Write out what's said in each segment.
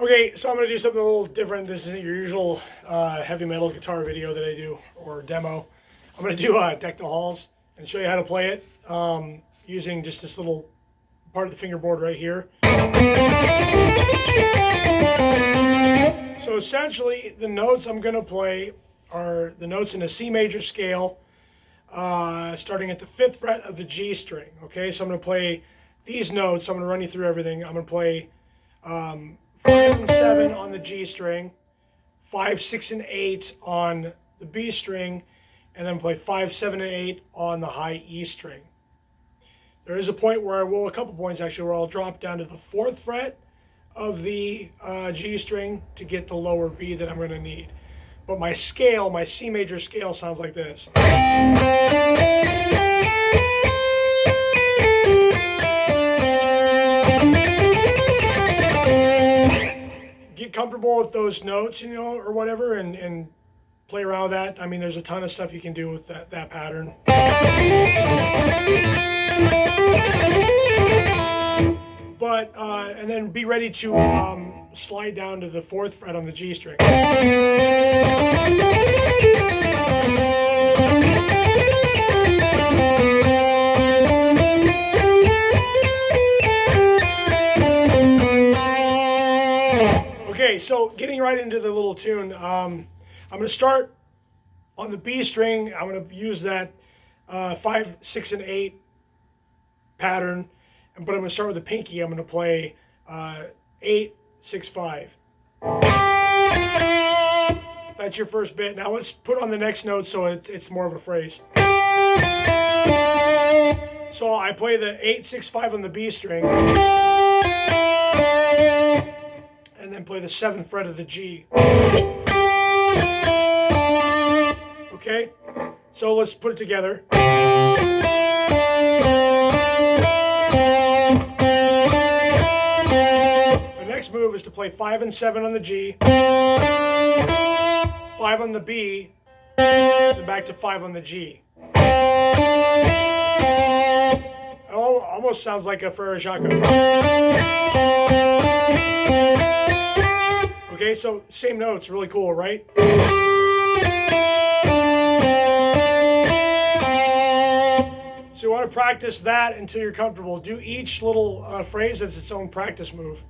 Okay, so I'm going to do something a little different. This isn't your usual heavy metal guitar video that I do or demo. I'm going to do Deck the Halls and show you how to play it using just this little part of the fingerboard right here. So essentially, the notes I'm going to play are the notes in a C major scale, starting at the 5th fret of the G string. Okay, so I'm going to play these notes. I'm going to run you through everything. I'm going to play 5 and 7 on the G string, 5, 6, and 8 on the B string, and then play 5, 7, and 8 on the high E string. There is a point where a couple points actually, where I'll drop down to the 4th fret of the G string to get the lower B that I'm going to need. But my scale, my C major scale, sounds like this. Get comfortable with those notes, or whatever, and play around with that. I mean, there's a ton of stuff you can do with that pattern. But, and then be ready to slide down to the 4th fret on the G string. Okay, so getting right into the little tune, I'm going to start on the B string. I'm going to use that 5, 6, and 8 pattern, but I'm going to start with the pinky. I'm going to play 8, 6, 5. That's your first bit. Now let's put on the next note so it's more of a phrase. So I play the 8, 6, 5 on the B string, and then play the 7th fret of the G. Okay? So let's put it together. The next move is to play 5 and 7 on the G, 5 on the B, then back to 5 on the G. It almost sounds like a Frere Jacques. Okay, so same notes, really cool, right? So you want to practice that until you're comfortable. Do each little phrase as its own practice move.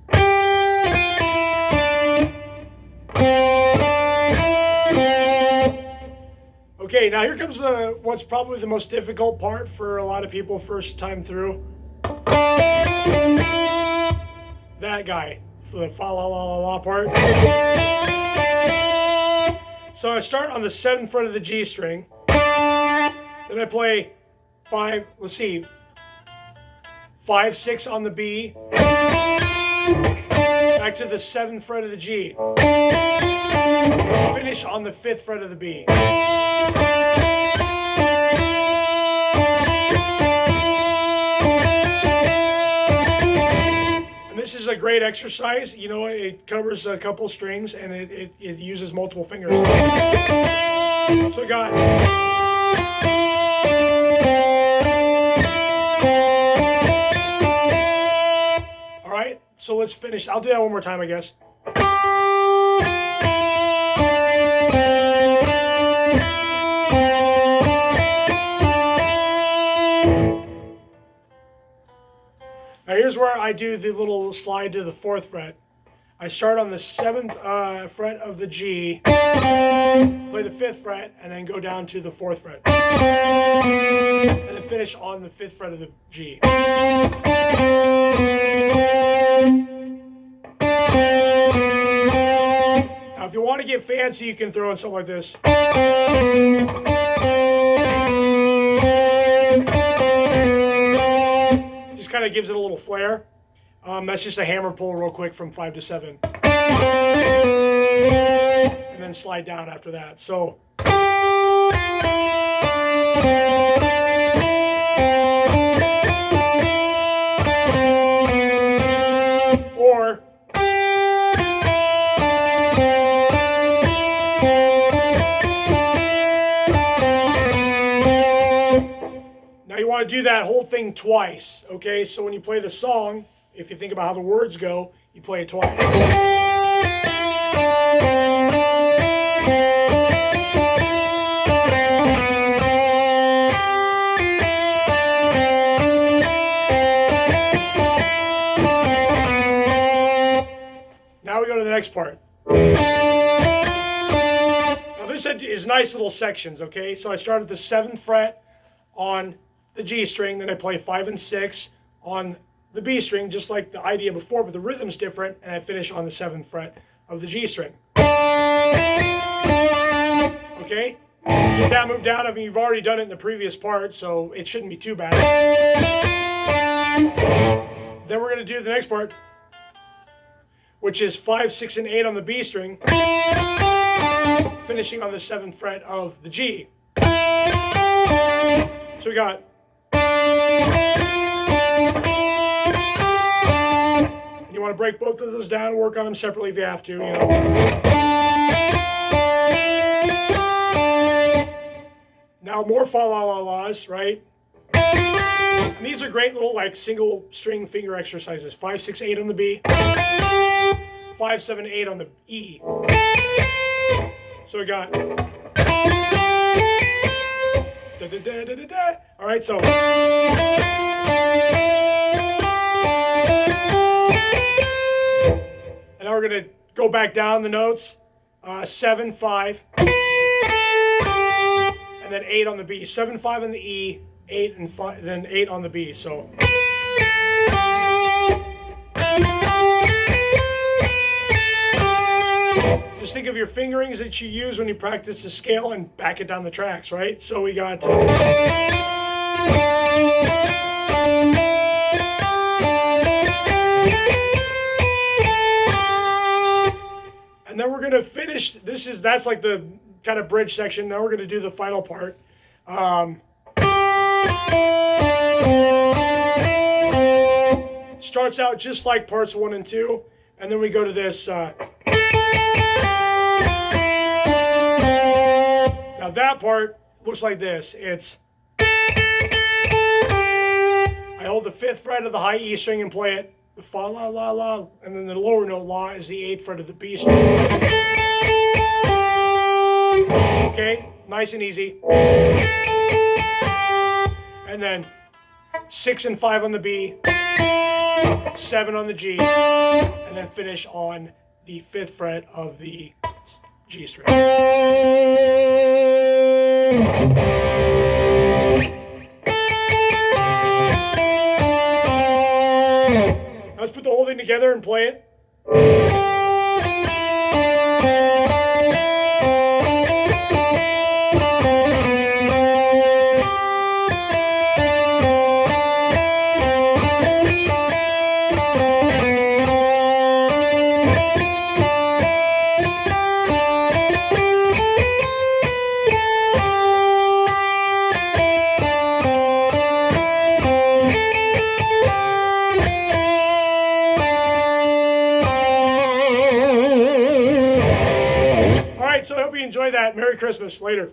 Okay, now here comes what's probably the most difficult part for a lot of people first time through. That guy, for the fa la la la la part. So I start on the 7th fret of the G string. Then I play 5, 6 on the B. Back to the 7th fret of the G. Finish on the 5th fret of the B. And this is a great exercise. It covers a couple strings and it uses multiple fingers. So I got... So let's finish. I'll do that one more time, I guess. Now here's where I do the little slide to the 4th fret. I start on the 7th fret of the G, play the 5th fret, and then go down to the 4th fret. And then finish on the 5th fret of the G. Now, if you want to get fancy, you can throw in something like this. Just kind of gives it a little flair. That's just a hammer pull real quick from 5 to 7. And then slide down after that. So. Or. Now you want to do that whole thing twice, okay? So when you play the song, if you think about how the words go, you play it twice. next part. Now this is nice little sections, okay? So I start at the 7th fret on the G string, then I play 5 and 6 on the B string, just like the idea before, but the rhythm's different, and I finish on the 7th fret of the G string. Okay? Get that move down. I mean, you've already done it in the previous part, so it shouldn't be too bad. Then we're going to do the next part, which is 5, 6, and 8 on the B string, finishing on the 7th fret of the G. So we got. And you want to break both of those down and work on them separately if you have to, you know. Now more fa la la la's, right? And these are great little like single string finger exercises. 5, 6, 8 on the B. 5, 7, 8 on the E. So we got. Da, da, da, da, da, da. All right, so. And now we're gonna go back down the notes. 7, 5. And then 8 on the B. 7, 5 on the E, 8 and 5, then 8 on the B. So. Just think of your fingerings that you use when you practice the scale and back it down the tracks, right? So we got. And then we're going to finish. That's like the kind of bridge section. Now we're going to do the final part. Starts out just like parts 1 and 2, and then we go to this. Now that part looks like this. It's. I hold the 5th fret of the high E string and play it. The fa la la la, and then the lower note la is the 8th fret of the B string. Okay, nice and easy. And then 6 and 5 on the B, 7 on the G, and then finish on the 5th fret of the G string. Let's put the whole thing together and play it. So I hope you enjoy that. Merry Christmas. Later.